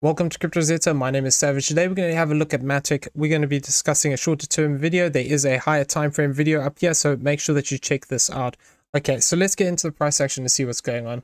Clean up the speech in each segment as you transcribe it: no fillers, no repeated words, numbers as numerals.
Welcome to Crypto Rosetta. My name is Savage. Today we're going to have a look at MATIC. We're going to be discussing a shorter term video. There is a higher time frame video up here, so make sure that you check this out. Okay, so let's get into the price action to see what's going on.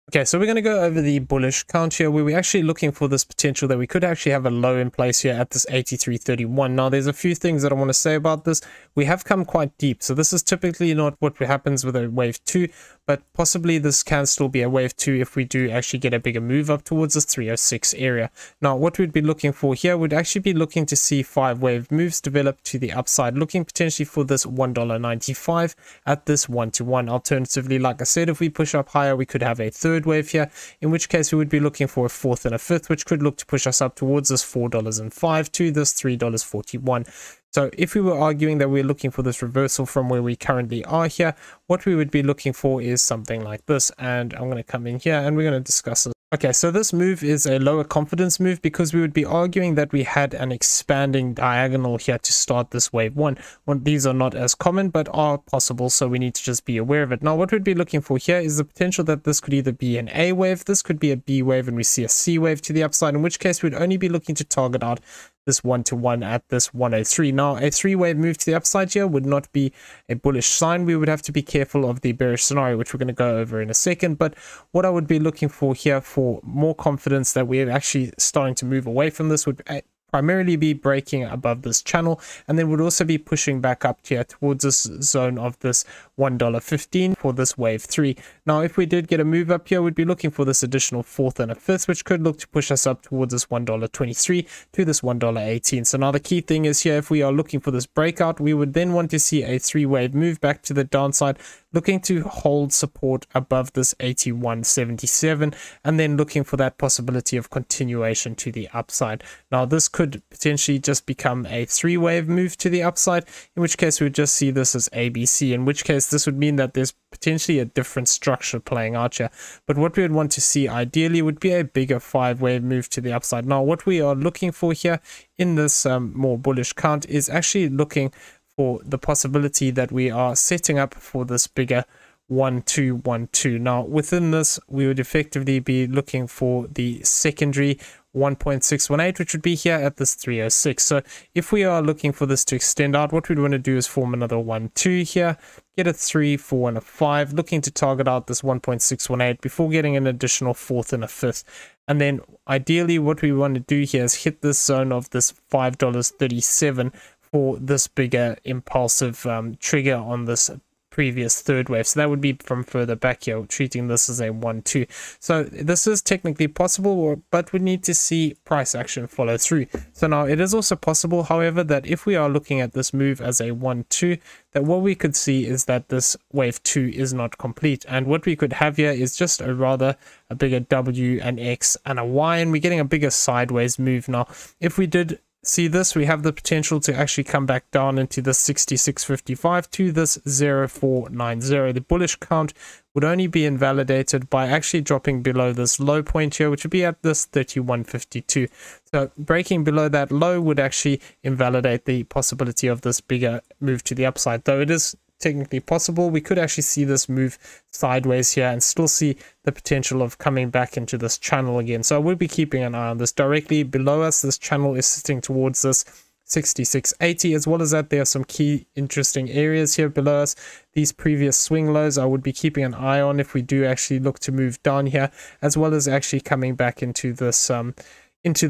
Okay, so we're going to go over the bullish count here, where we're actually looking for this potential that we could actually have a low in place here at this 83.31. Now, there's a few things that I want to say about this. We have come quite deep, so this is typically not what happens with a wave 2, but possibly this can still be a wave 2 if we do actually get a bigger move up towards this 306 area. Now, what we'd be looking for here would actually be looking to see 5 wave moves develop to the upside, looking potentially for this $1.95 at this 1-to-1. Alternatively, like I said, if we push up higher, we could have a third wave here, in which case we would be looking for a fourth and a fifth, which could look to push us up towards this $4.05 to this $3.41. So if we were arguing that we're looking for this reversal from where we currently are here, what we would be looking for is something like this. And I'm going to come in here and we're going to discuss this. Okay, so this move is a lower confidence move because we would be arguing that we had an expanding diagonal here to start this wave 1. Well, these are not as common but are possible, so we need to just be aware of it. Now, what we'd be looking for here is the potential that this could either be an A wave, this could be a B wave, and we see a C wave to the upside, in which case we'd only be looking to target out this 1-to-1 at this 103. Now, a 3-wave move to the upside here would not be a bullish sign. We would have to be careful of the bearish scenario, which we're going to go over in a second. But what I would be looking for here for more confidence that we're actually starting to move away from this would primarily be breaking above this channel, and then would also be pushing back up here towards this zone of this $1.15 for this wave 3. Now, if we did get a move up here, we'd be looking for this additional fourth and a fifth, which could look to push us up towards this $1.23 to this $1.18. So now the key thing is here, if we are looking for this breakout, we would then want to see a 3-wave move back to the downside, looking to hold support above this 81.77, and then looking for that possibility of continuation to the upside. Now, this could potentially just become a 3-wave move to the upside, in which case we would just see this as ABC, in which case this would mean that there's potentially a different structure playing out here. But what we would want to see ideally would be a bigger 5-wave move to the upside. Now, what we are looking for here in this more bullish count is actually looking for the possibility that we are setting up for this bigger 1-2-1-2. Now, within this, we would effectively be looking for the secondary 1.618, which would be here at this 306. So if we are looking for this to extend out, what we'd want to do is form another 1-2 here, get a 3, 4, and a 5, looking to target out this 1.618 before getting an additional fourth and a fifth. And then ideally what we want to do here is hit this zone of this $5.37 for this bigger impulsive trigger on this previous third wave. So that would be from further back here, treating this as a 1-2. So this is technically possible, but we need to see price action follow through. So now it is also possible, however, that if we are looking at this move as a 1-2, that what we could see is that this wave 2 is not complete, and what we could have here is just a bigger W, an X, and a Y, and we're getting a bigger sideways move. Now, if we did see this, we have the potential to actually come back down into this 66.55 to this 0490. The bullish count would only be invalidated by actually dropping below this low point here, which would be at this 31.52. So breaking below that low would actually invalidate the possibility of this bigger move to the upside. Though it is technically possible, we could actually see this move sideways here and still see the potential of coming back into this channel again. So I will be keeping an eye on this. Directly below us, this channel is sitting towards this 66.80. As well as that, there are some key interesting areas here below us. These previous swing lows I would be keeping an eye on if we do actually look to move down here, as well as actually coming back into this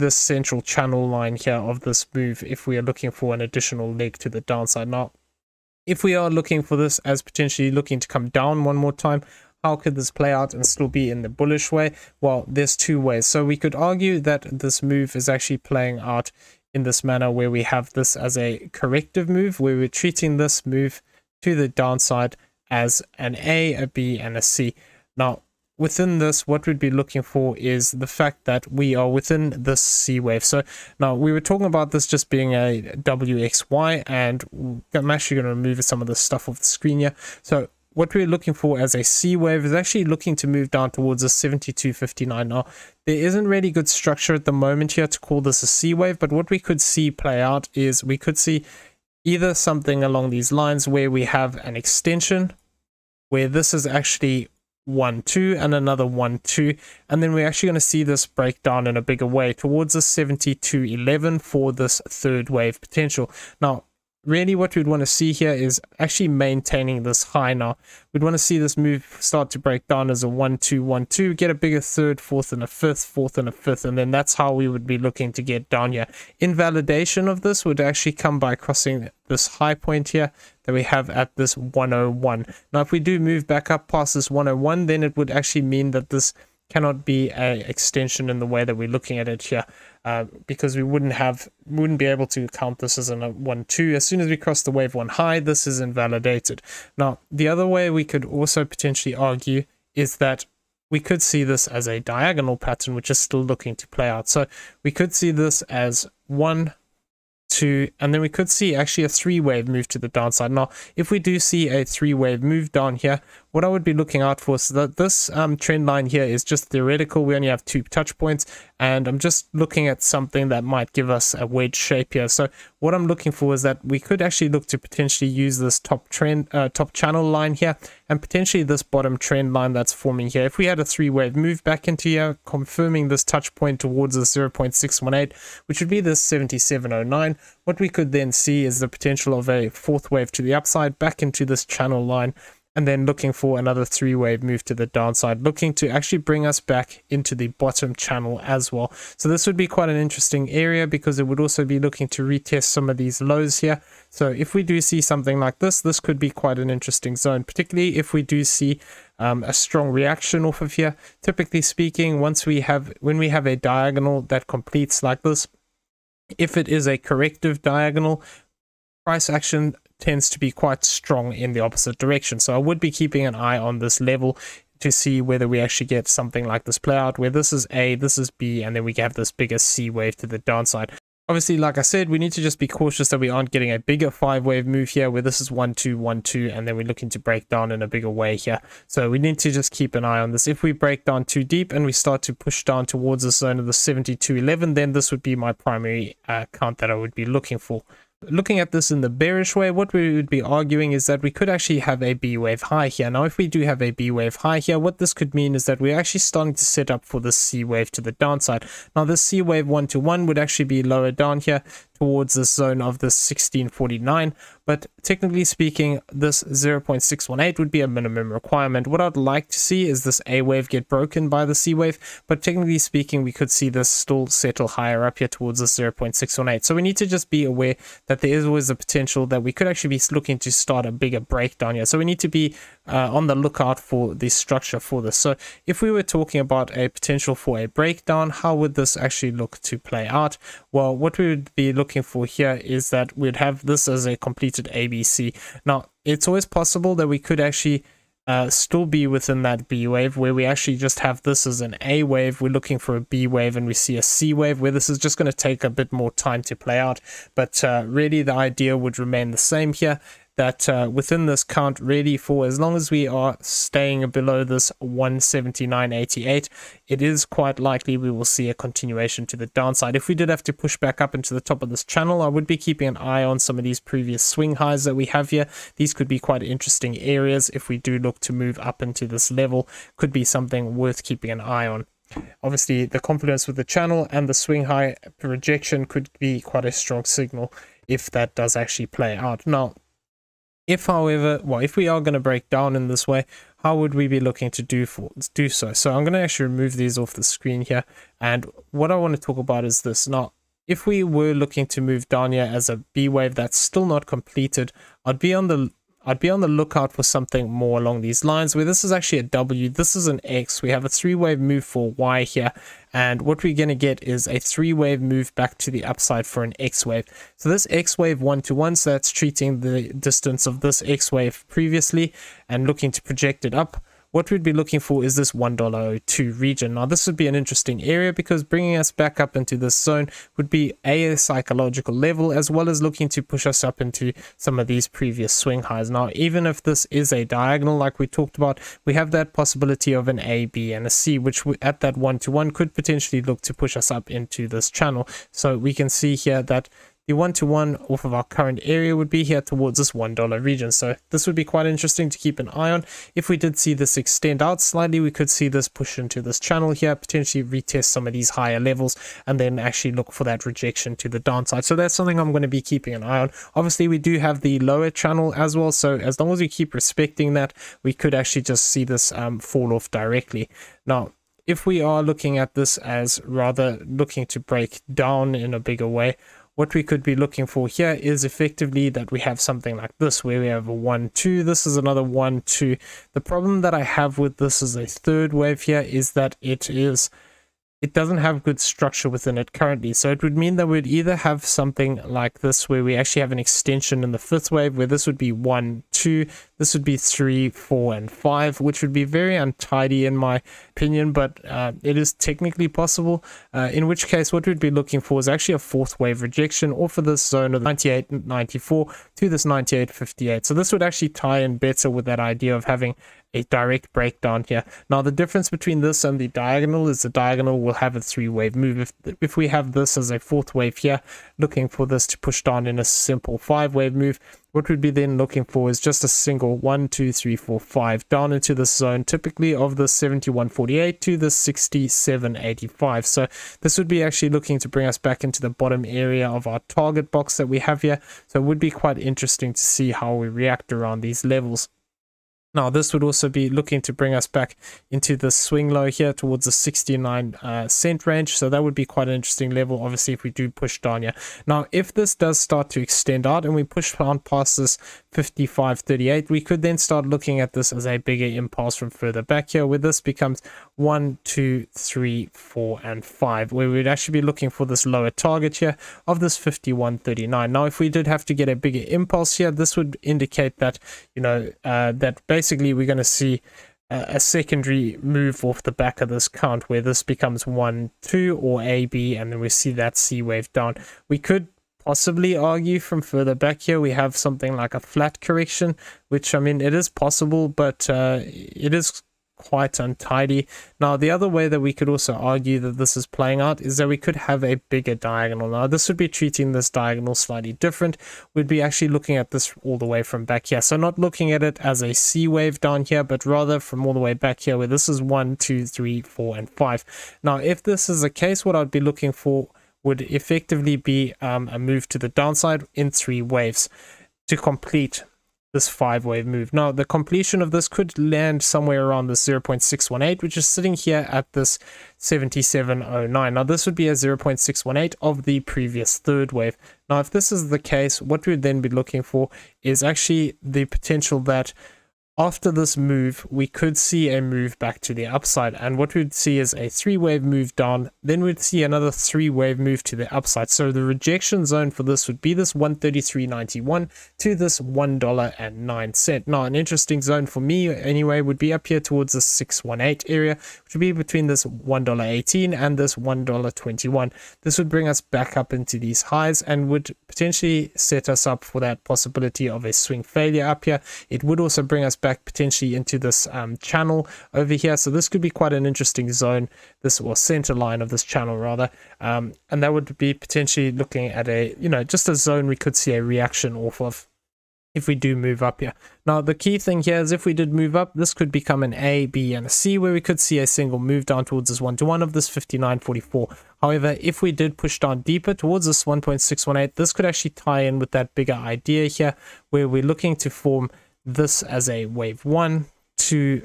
central channel line here of this move if we are looking for an additional leg to the downside. Now, if we are looking for this as potentially looking to come down one more time, how could this play out and still be in the bullish way? Well, there's two ways. So we could argue that this move is actually playing out in this manner, where we have this as a corrective move, where we're treating this move to the downside as an A, a B, and a C. Now, within this, what we'd be looking for is the fact that we are within this C wave. So now we were talking about this just being a WXY, and I'm actually going to remove some of the stuff off the screen here. So what we're looking for as a C wave is actually looking to move down towards a 72.59. Now, there isn't really good structure at the moment here to call this a C wave, but what we could see play out is we could see either something along these lines where we have an extension, where this is actually 1 2 and another 1 2, and then we're actually going to see this break down in a bigger way towards the 72.11 for this third wave potential. Now really what we'd want to see here is actually maintaining this high. Now we'd want to see this move start to break down as a 1 2 1 2, get a bigger third, fourth and a fifth, fourth and a fifth, and then that's how we would be looking to get down here. Invalidation of this would actually come by crossing this high point here that we have at this 101. Now if we do move back up past this 101, then it would actually mean that this cannot be a extension in the way that we're looking at it here, because we wouldn't be able to count this as a 1 2. As soon as we cross the wave 1 high, this is invalidated. Now the other way we could also potentially argue is that we could see this as a diagonal pattern, which is still looking to play out. So we could see this as 1 2, and then we could see actually a 3-wave move to the downside. Now if we do see a 3-wave move down here, what I would be looking out for is that this trend line here is just theoretical. We only have 2 touch points, and I'm just looking at something that might give us a wedge shape here. So what I'm looking for is that we could actually look to potentially use this top channel line here, and potentially this bottom trend line that's forming here. If we had a 3-wave move back into here, confirming this touch point towards the 0.618, which would be this 7709, what we could then see is the potential of a 4th wave to the upside back into this channel line, and then looking for another 3-wave move to the downside, looking to actually bring us back into the bottom channel as well. So this would be quite an interesting area, because it would also be looking to retest some of these lows here. So if we do see something like this, this could be quite an interesting zone, particularly if we do see a strong reaction off of here. Typically speaking, when we have a diagonal that completes like this, if it is a corrective diagonal, price action tends to be quite strong in the opposite direction. So I would be keeping an eye on this level to see whether we actually get something like this play out, where this is A, this is B, and then we have this bigger C wave to the downside. Obviously, like I said, we need to just be cautious that we aren't getting a bigger 5-wave move here, where this is 1 2 1 2, and then we're looking to break down in a bigger way here. So we need to just keep an eye on this. If we break down too deep and we start to push down towards the zone of the 72.11, then this would be my primary count that I would be looking for. Looking at this in the bearish way, what we would be arguing is that we could actually have a B wave high here. Now if we do have a B wave high here, what this could mean is that we're actually starting to set up for this C wave to the downside. Now this C wave 1 to 1 would actually be lower down here towards this zone of the 1649, but technically speaking, this 0.618 would be a minimum requirement. What I'd like to see is this A wave get broken by the C wave, but technically speaking, we could see this still settle higher up here towards this 0.618. So we need to just be aware that there is always a potential that we could actually be looking to start a bigger breakdown here. So we need to be on the lookout for the structure for this. So if we were talking about a potential for a breakdown, how would this actually look to play out? Well, what we would be looking for here is that we'd have this as a completed ABC. Now, it's always possible that we could actually still be within that B wave, where we actually just have this as an A wave, we're looking for a B wave, and we see a C wave, where this is just going to take a bit more time to play out. But really the idea would remain the same here, that within this count, really, for as long as we are staying below this 179.88, it is quite likely we will see a continuation to the downside. If we did have to push back up into the top of this channel, I would be keeping an eye on some of these previous swing highs that we have here. These could be quite interesting areas if we do look to move up into this level. Could be something worth keeping an eye on. Obviously, the confidence with the channel and the swing high rejection could be quite a strong signal if that does actually play out. Now, if we are going to break down in this way, how would we be looking to do so? So I'm going to actually remove these off the screen here, and what I want to talk about is this. Now, if we were looking to move down here as a B wave that's still not completed, I'd be on the lookout for something more along these lines, where this is actually a W, this is an X, we have a 3-wave move for Y here, and what we're going to get is a 3-wave move back to the upside for an X wave. So this X wave 1 to 1, so that's treating the distance of this X wave previously and looking to project it up. What we'd be looking for is this $1.02 region. Now this would be an interesting area, because bringing us back up into this zone would be a psychological level, as well as looking to push us up into some of these previous swing highs. Now, even if this is a diagonal like we talked about, we have that possibility of an A, B and a C, which at that 1 to 1 could potentially look to push us up into this channel. So we can see here that the 1-to-1 off of our current area would be here towards this $1 region. So this would be quite interesting to keep an eye on. If we did see this extend out slightly, we could see this push into this channel here, potentially retest some of these higher levels, and then actually look for that rejection to the downside. So that's something I'm going to be keeping an eye on. Obviously, we do have the lower channel as well, so as long as we keep respecting that, we could actually just see this fall off directly. Now, if we are looking at this as rather looking to break down in a bigger way, what we could be looking for here is effectively that we have something like this, where we have a 1-2. This is another 1-2. The problem that I have with this as a third wave here is that it doesn't have good structure within it currently. So it would mean that we'd either have something like this, where we actually have an extension in the fifth wave, where this would be 1, 2, this would be 3, 4, and 5, which would be very untidy in my opinion, but it is technically possible, in which case what we'd be looking for is actually a fourth wave rejection off of this zone of 98.94 to this 98.58. So this would actually tie in better with that idea of having a direct breakdown here. Now the difference between this and the diagonal is the diagonal will have a 3-wave move. If we have this as a fourth wave here, looking for this to push down in a simple 5-wave move, what we'd be then looking for is just a single 1, 2, 3, 4, 5 down into this zone, typically of the 71.48 to the 67.85. So this would be actually looking to bring us back into the bottom area of our target box that we have here. So it would be quite interesting to see how we react around these levels. Now this would also be looking to bring us back into the swing low here towards the 69 cent range. So that would be quite an interesting level, obviously, if we do push down here. Now if this does start to extend out and we push on past this 55.38, we could then start looking at this as a bigger impulse from further back here, where this becomes 1, 2, 3, 4, and 5, where we'd actually be looking for this lower target here of this 51.39. Now if we did have to get a bigger impulse here, this would indicate that, you know, that basically we're going to see a secondary move off the back of this count, where this becomes 1, 2 or AB, and then we see that C wave down. We could possibly argue from further back here we have something like a flat correction, which, I mean, it is possible, but it is quite untidy. Now the other way that we could also argue that this is playing out is that we could have a bigger diagonal. Now this would be treating this diagonal slightly different. We'd be actually looking at this all the way from back here, so not looking at it as a C wave down here, but rather from all the way back here, where this is 1, 2, 3, 4, and 5. Now if this is the case, what I'd be looking for would effectively be a move to the downside in 3 waves to complete this 5-wave move. Now the completion of this could land somewhere around this 0.618, which is sitting here at this 77.09. Now this would be a 0.618 of the previous third wave. Now if this is the case, what we'd then be looking for is actually the potential that after this move, we could see a move back to the upside, and what we'd see is a 3-wave move down, then we'd see another 3-wave move to the upside. So the rejection zone for this would be this 133.91 to this $1.09. Now an interesting zone for me anyway would be up here towards the 618 area, which would be between this $1.18 and this $1.21. This would bring us back up into these highs and would potentially set us up for that possibility of a swing failure up here. It would also bring us back potentially into this channel over here, so this could be quite an interesting zone, this, or center line of this channel rather, and that would be potentially looking at a, you know, just a zone we could see a reaction off of if we do move up here. Now the key thing here is if we did move up, this could become an A, B, and a C, where we could see a single move down towards this 1-to-1 of this 59.44. However, if we did push down deeper towards this 1.618, this could actually tie in with that bigger idea here, where we're looking to form this as a wave 1, 2,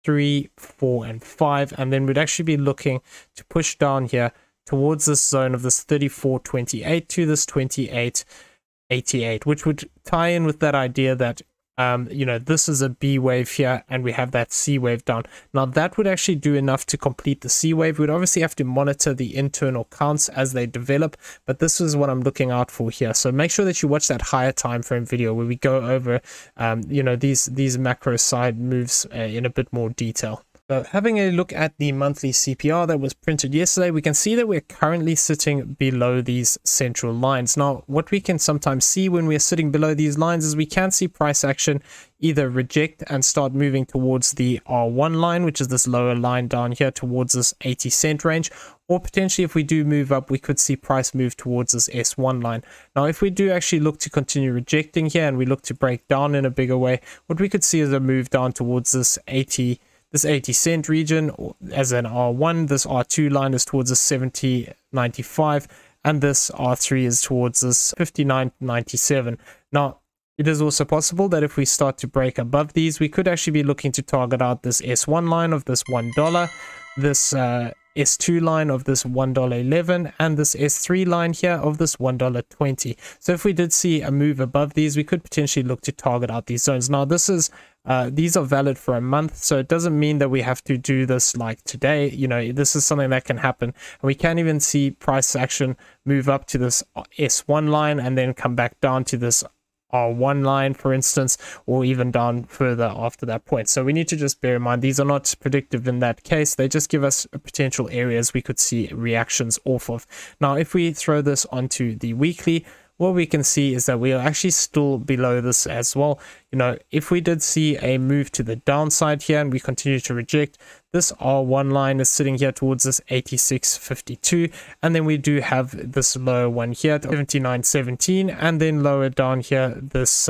3, 4, and 5, and then we'd actually be looking to push down here towards this zone of this 34.28 to this 28.88, which would tie in with that idea that you know, this is a B wave here and we have that C wave down. Now that would actually do enough to complete the C wave. We'd obviously have to monitor the internal counts as they develop, but this is what I'm looking out for here. So make sure that you watch that higher time frame video where we go over you know, these macro side moves in a bit more detail. So having a look at the monthly CPR that was printed yesterday, we can see that we're currently sitting below these central lines. Now, what we can sometimes see when we're sitting below these lines is we can see price action either reject and start moving towards the R1 line, which is this lower line down here towards this 80 cent range, or potentially if we do move up, we could see price move towards this S1 line. Now, if we do actually look to continue rejecting here and we look to break down in a bigger way, what we could see is a move down towards this 80 cent region as an R1. This R2 line is towards the 70.95, and this R3 is towards this 59.97. Now, it is also possible that if we start to break above these, we could actually be looking to target out this S1 line of this $1, this S2 line of this $1.11, and this S3 line here of this $1.20. So if we did see a move above these, we could potentially look to target out these zones. Now, this is these are valid for a month, so it doesn't mean that we have to do this like today. You know, this is something that can happen, and we can even see price action move up to this S1 line and then come back down to this R1 line, for instance, or even down further after that point. So we need to just bear in mind these are not predictive in that case. They just give us potential areas we could see reactions off of. Now, if we throw this onto the weekly, what we can see is that we are actually still below this as well. You know, if we did see a move to the downside here and we continue to reject, this R1 line is sitting here towards this 86.52, and then we do have this lower one here at 79.17, and then lower down here this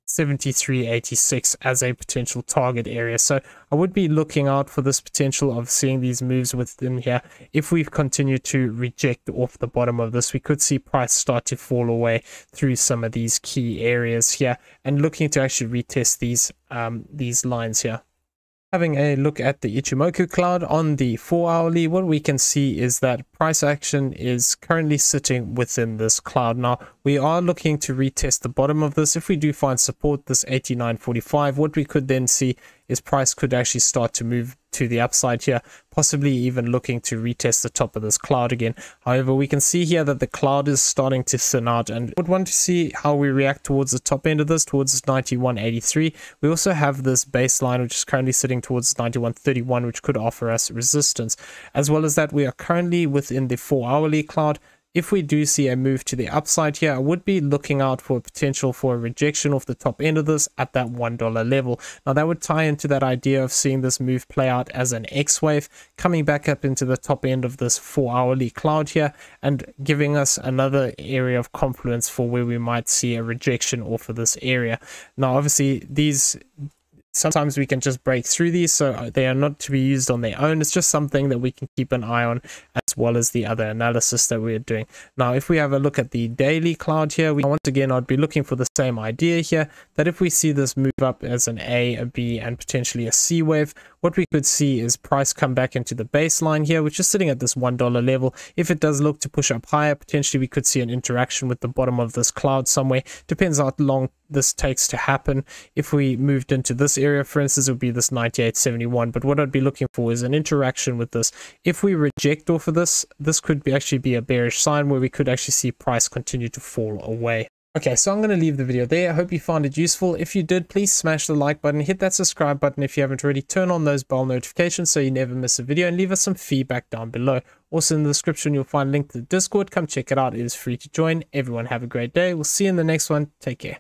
73.86 as a potential target area. So I would be looking out for this potential of seeing these moves within here. If we continue to reject off the bottom of this, we could see price start to fall away through some of these key areas here, and looking to actually retest these lines here. Having a look at the Ichimoku cloud on the 4-hourly, what we can see is that price action is currently sitting within this cloud. Now, we are looking to retest the bottom of this. If we do find support, this 89.45, what we could then see is price could actually start to move to the upside here, possibly even looking to retest the top of this cloud again. However, we can see here that the cloud is starting to thin out, and would want to see how we react towards the top end of this, towards this 91.83. We also have this baseline, which is currently sitting towards 91.31, which could offer us resistance. As well as that, we are currently within the 4-hourly cloud. If we do see a move to the upside here, I would be looking out for potential for a rejection off the top end of this at that $1 level. Now, that would tie into that idea of seeing this move play out as an X wave, coming back up into the top end of this 4-hourly cloud here, and giving us another area of confluence for where we might see a rejection off of this area. Now, obviously, sometimes we can just break through these, so they are not to be used on their own. It's just something that we can keep an eye on, as well as the other analysis that we're doing. Now, if we have a look at the daily cloud here, once again, I'd be looking for the same idea here, that if we see this move up as an A, a B, and potentially a C wave, what we could see is price come back into the baseline here, which is sitting at this $1 level. If it does look to push up higher, potentially we could see an interaction with the bottom of this cloud somewhere. Depends how long this takes to happen. If we moved into this area, for instance, it would be this 98.71. But what I'd be looking for is an interaction with this. If we reject off of this, this could actually be a bearish sign where we could actually see price continue to fall away. Okay, so I'm going to leave the video there. I hope you found it useful. If you did, please smash the like button, hit that subscribe button if you haven't already, turn on those bell notifications so you never miss a video, and leave us some feedback down below. Also in the description, you'll find a link to the Discord. Come check it out. It is free to join. Everyone have a great day. We'll see you in the next one. Take care.